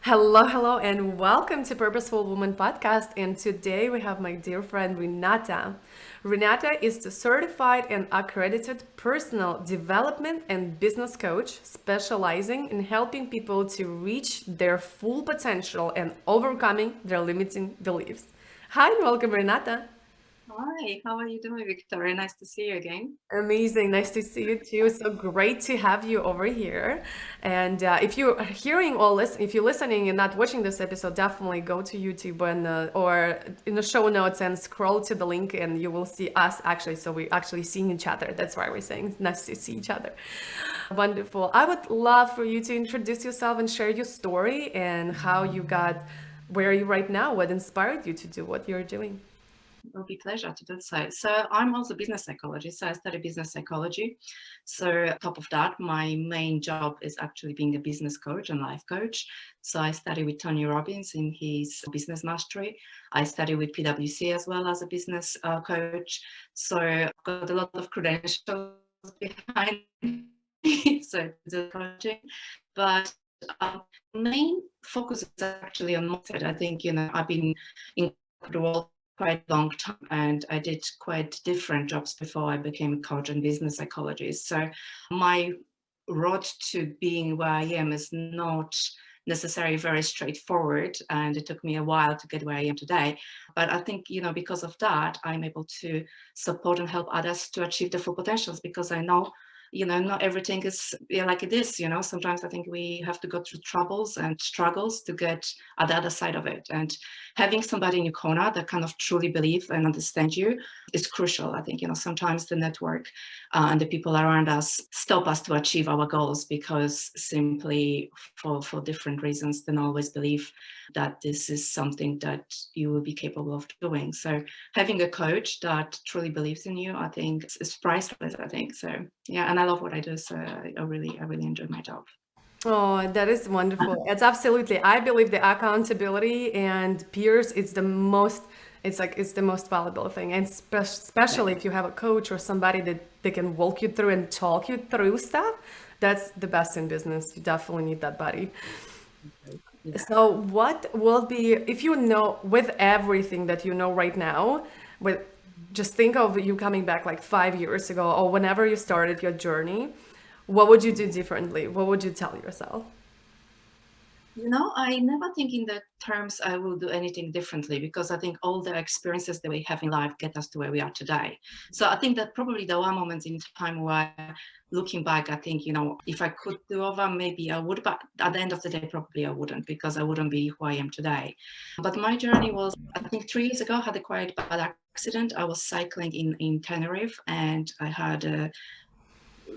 Hello, hello, and welcome to Purposeful Woman podcast. And today we have my dear friend Renata. Renata is the certified and accredited personal development and business coach, specializing in helping people to reach their full potential and overcoming their limiting beliefs. Hi, and welcome, Renata. Hi, how are you doing, Victoria? Nice to see you again. Amazing. Nice to see you too. So great to have you over here. And if you're hearing all this, if you're listening and not watching this episode, definitely go to YouTube and or in the show notes and scroll to the link and you will see us actually. So we're actually seeing each other. That's why we're saying nice to see each other. Wonderful. I would love for you to introduce yourself and share your story and how you got where are you right now, what inspired you to do what you're doing. It'll be a pleasure to do so. So I'm also a business psychologist. So I study business psychology. So on top of that, my main job is actually being a business coach and life coach. So I study with Tony Robbins in his business mastery. I study with PwC as well as a business coach. So I've got a lot of credentials behind me. So the coaching, but main focus is actually on mindset. I think I've been in the world quite long time and I did quite different jobs before I became a coach and business psychologist. So my road to being where I am is not necessarily very straightforward and it took me a while to get where I am today. But I think, because of that, I'm able to support and help others to achieve their full potentials because I know not everything is like it is. Sometimes I think we have to go through troubles and struggles to get at the other side of it. And having somebody in your corner that kind of truly believe and understand you is crucial. I think, sometimes the network and the people around us stop us to achieve our goals because simply for different reasons, they don't always believe that this is something that you will be capable of doing. So having a coach that truly believes in you, I think is priceless, I think. So yeah, and I love what I do. So I really enjoy my job. Oh, that is wonderful. It's absolutely. I believe the accountability and peers is the most, it's the most valuable thing. And Yeah. especially if you have a coach or somebody that they can walk you through and talk you through stuff, that's the best in business. You definitely need that buddy. Yeah. So what will be, if you know, with everything that you know right now, with just think of you coming back like 5 years ago or whenever you started your journey, what would you do differently? What would you tell yourself? I never think in the terms I will do anything differently because I think all the experiences that we have in life get us to where we are today. So I think that probably there were moments in time where looking back, I think, if I could do over, maybe I would, but at the end of the day, probably I wouldn't because I wouldn't be who I am today. But my journey was, I think 3 years ago, I had a quite bad accident. I was cycling in Tenerife and I had a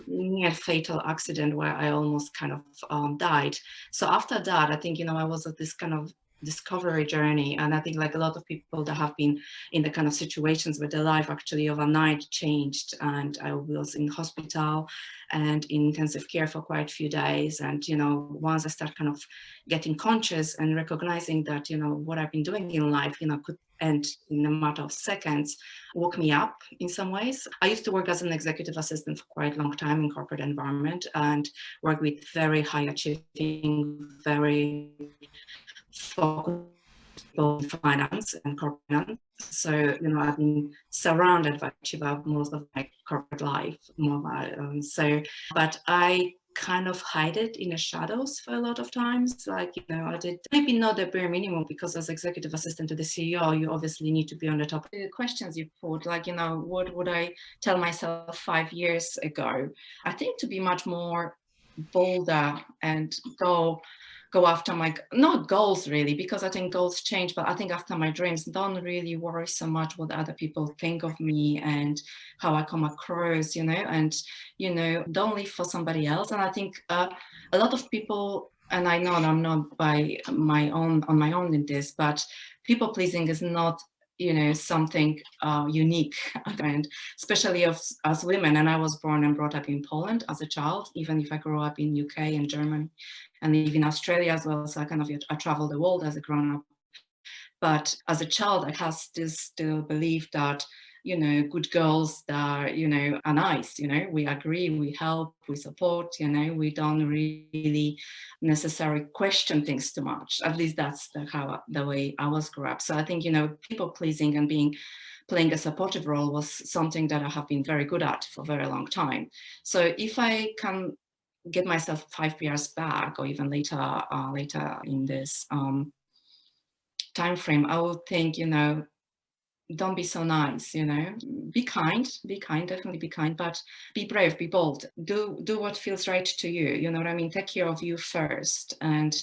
near fatal accident where I almost kind of died. So after that, I think, I was at this kind of discovery journey. And I think like a lot of people that have been in the kind of situations where their life actually overnight changed. And I was in hospital and in intensive care for quite a few days. And, once I start kind of getting conscious and recognizing that, what I've been doing in life, could end in a matter of seconds, woke me up in some ways. I used to work as an executive assistant for quite a long time in corporate environment and work with very high achieving, very focused people in finance and corporate finance. So, I've been surrounded by about most of my corporate life. But I kind of hide it in the shadows for a lot of times. Like, I did maybe not the bare minimum because as executive assistant to the CEO, you obviously need to be on the top. The questions you put, like, what would I tell myself 5 years ago? I think to be much more bolder and go after my not goals really because I think goals change, but I think after my dreams, don't really worry so much what other people think of me and how I come across, and don't live for somebody else. And I think a lot of people, and I know I'm not by my own on my own in this, but people pleasing is not something unique and especially of as women. And I was born and brought up in Poland as a child, even if I grew up in UK and Germany and live in Australia as well. So I traveled the world as a grown up. But as a child, I had still believed that, good girls that, are nice, we agree, we help, we support, we don't really necessarily question things too much. At least that's the way I was grew up. So I think, people pleasing and playing a supportive role was something that I have been very good at for a very long time. So if I can get myself 5 years back, or even later in this time frame, I would think, don't be so nice, be kind, definitely be kind, but be brave, be bold, do what feels right to you, you know what I mean? Take care of you first. And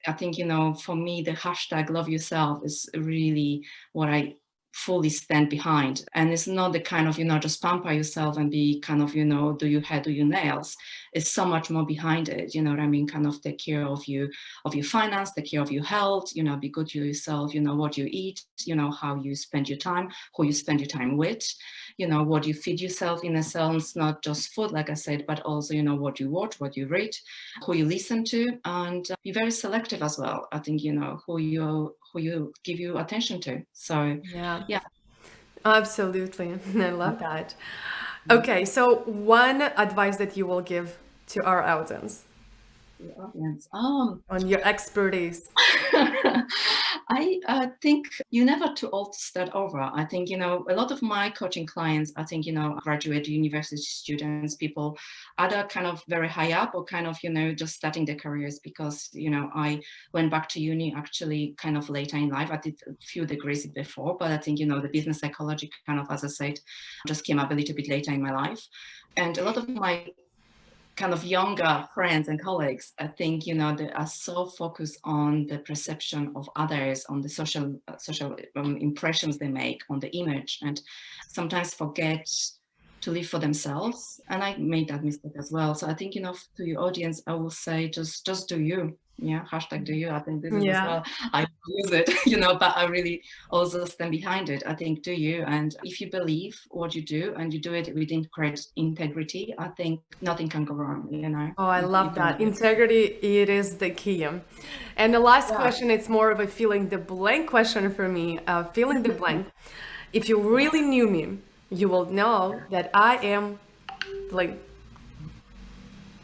I think, for me, the hashtag love yourself is really what I fully stand behind. And it's not the kind of, just pamper yourself and be kind of, do your hair, do your nails. It's so much more behind it, you know what I mean? Kind of take care of you, of your finance, take care of your health, be good to yourself, what you eat, how you spend your time, who you spend your time with, what you feed yourself, in a sense, not just food, like I said, but also, what you watch, what you read, who you listen to, and be very selective as well. I think, who you give your attention to. So Yeah, yeah. absolutely. I love that. Okay, so one advice that you will give to our audience The audience. on your expertise. I think you never too old to start over. I think, a lot of my coaching clients, I think, graduate university students, people either kind of very high up or kind of, just starting their careers, because, I went back to uni actually kind of later in life. I did a few degrees before, but I think, the business psychology kind of, as I said, just came up a little bit later in my life. And a lot of my kind of younger friends and colleagues, I think, they are so focused on the perception of others, on the social impressions they make, on the image, and sometimes forget to live for themselves. And I made that mistake as well. So I think, to your audience, I will say, just do you. Yeah, hashtag do you. I think this is as Yeah. well. I use it, but I really also stand behind it. I think do you. And if you believe what you do and you do it with integrity, I think nothing can go wrong, Oh, I if love you that. do it. Integrity, it is the key. And the last Yeah. question, it's more of a feeling the blank question for me. Feeling the blank. If you really knew me, you will know that I am blank.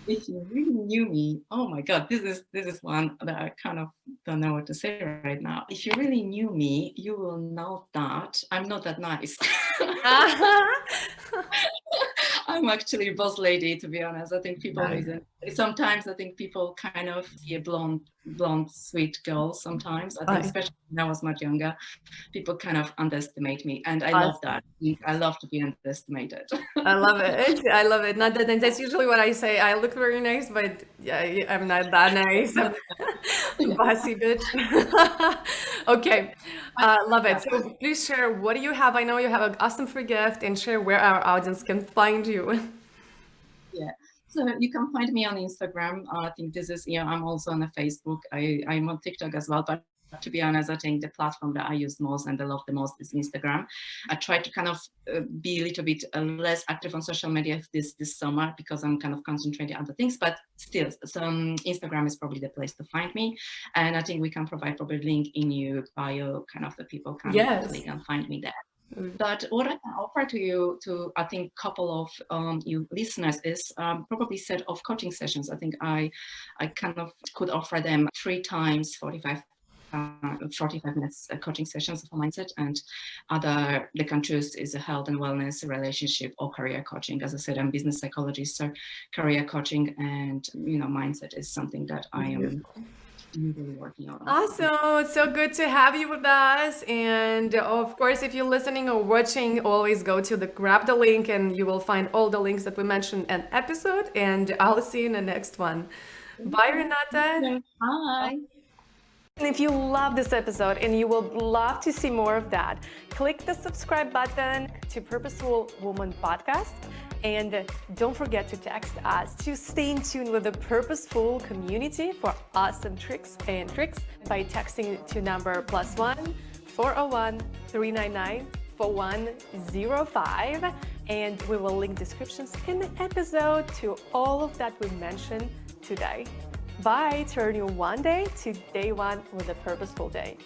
If you really knew me, oh my God, this is one that I kind of don't know what to say right now. If you really knew me, you will know that I'm not that nice. I'm actually a boss lady, to be honest. I think people Nice. sometimes I think people kind of see a blonde, sweet girl sometimes. I think I, especially when I was much younger, people kind of underestimate me. And I love awesome. that. I love to be underestimated. I love it. I love it. Not that, and that's usually what I say. I look very nice, but yeah, I'm not that nice. I'm Yeah. bossy bitch. Okay, love it. Yeah. So please share what do you have? I know you have an awesome free gift, and share where our audience can find you. Yeah. So you can find me on Instagram. I think this is, I'm also on a Facebook. I'm on TikTok as well, but to be honest, I think the platform that I use most and I love the most is Instagram. I try to kind of be a little bit less active on social media this summer because I'm kind of concentrating on other things, but still, Instagram is probably the place to find me. And I think we can provide probably link in your bio, kind of the people can Yes. click and find me there. But what I can offer to you, to I think couple of you listeners, is probably set of coaching sessions. I think I kind of could offer them 3 times 45 minutes coaching sessions for mindset, and other they can choose is a health and wellness, relationship, or career coaching. As I said, I'm business psychologist, so career coaching and mindset is something that I am really working on. Awesome. It's so good to have you with us. And of course, if you're listening or watching, always go to grab the link and you will find all the links that we mentioned in episode. And I'll see you in the next one. Bye, Renata. Bye. And if you love this episode and you would love to see more of that, click the subscribe button to Purposeful Woman Podcast. And don't forget to text us to stay in tune with the Purposeful community for awesome tricks by texting to number +1 401 399 4105. And we will link descriptions in the episode to all of that we mentioned today. Bye. Turn your one day to day one with a purposeful day.